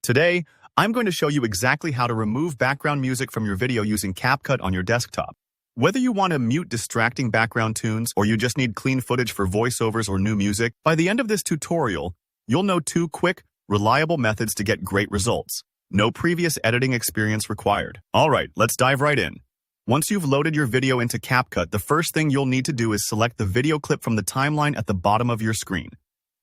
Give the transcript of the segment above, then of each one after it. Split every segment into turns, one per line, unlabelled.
Today, I'm going to show you exactly how to remove background music from your video using CapCut on your desktop. Whether you want to mute distracting background tunes or you just need clean footage for voiceovers or new music, by the end of this tutorial, you'll know 2 quick, reliable methods to get great results. No previous editing experience required. Alright, let's dive right in. Once you've loaded your video into CapCut, the first thing you'll need to do is select the video clip from the timeline at the bottom of your screen.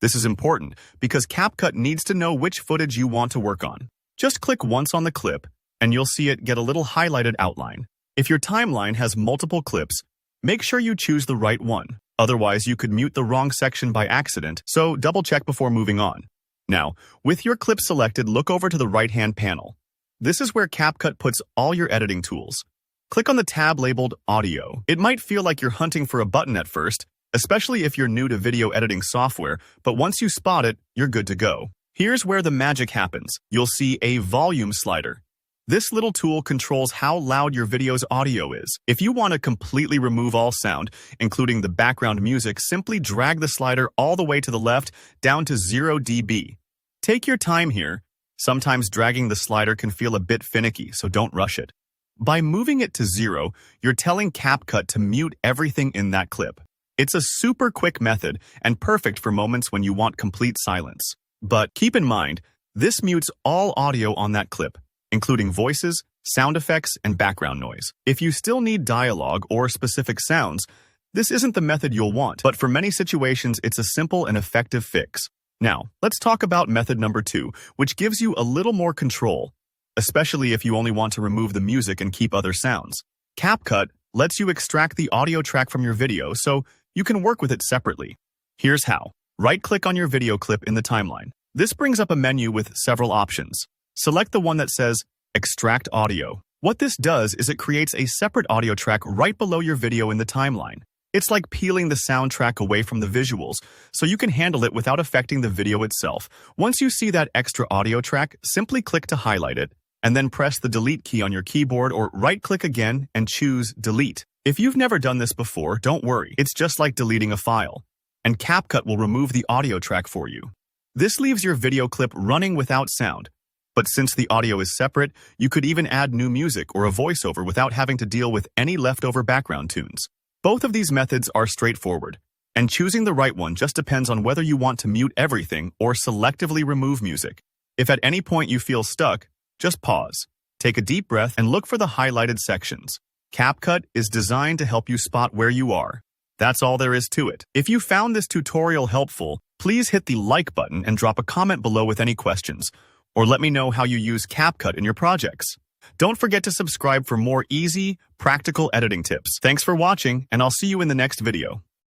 This is important because CapCut needs to know which footage you want to work on. Just click once on the clip, and you'll see it get a little highlighted outline. If your timeline has multiple clips, make sure you choose the right one. Otherwise, you could mute the wrong section by accident, so double-check before moving on. Now, with your clip selected, look over to the right-hand panel. This is where CapCut puts all your editing tools. Click on the tab labeled Audio. It might feel like you're hunting for a button at first, especially if you're new to video editing software, but once you spot it, you're good to go. Here's where the magic happens. You'll see a volume slider. This little tool controls how loud your video's audio is. If you want to completely remove all sound, including the background music, simply drag the slider all the way to the left, down to 0 dB. Take your time here. Sometimes dragging the slider can feel a bit finicky, so don't rush it. By moving it to 0, you're telling CapCut to mute everything in that clip. It's a super quick method and perfect for moments when you want complete silence. But keep in mind, this mutes all audio on that clip, including voices, sound effects, and background noise. If you still need dialogue or specific sounds, this isn't the method you'll want, but for many situations, it's a simple and effective fix. Now, let's talk about method number 2, which gives you a little more control, especially if you only want to remove the music and keep other sounds. CapCut lets you extract the audio track from your video, so you can work with it separately. Here's how. Right-click on your video clip in the timeline. This brings up a menu with several options. Select the one that says Extract Audio. What this does is it creates a separate audio track right below your video in the timeline. It's like peeling the soundtrack away from the visuals, so you can handle it without affecting the video itself. Once you see that extra audio track, simply click to highlight it, and then press the Delete key on your keyboard or right-click again and choose Delete. If you've never done this before, don't worry. It's just like deleting a file, and CapCut will remove the audio track for you. This leaves your video clip running without sound, but since the audio is separate, you could even add new music or a voiceover without having to deal with any leftover background tunes. Both of these methods are straightforward, and choosing the right one just depends on whether you want to mute everything or selectively remove music. If at any point you feel stuck, just pause, take a deep breath, and look for the highlighted sections. CapCut is designed to help you spot where you are. That's all there is to it. If you found this tutorial helpful, please hit the like button and drop a comment below with any questions, or let me know how you use CapCut in your projects. Don't forget to subscribe for more easy, practical editing tips. Thanks for watching, and I'll see you in the next video.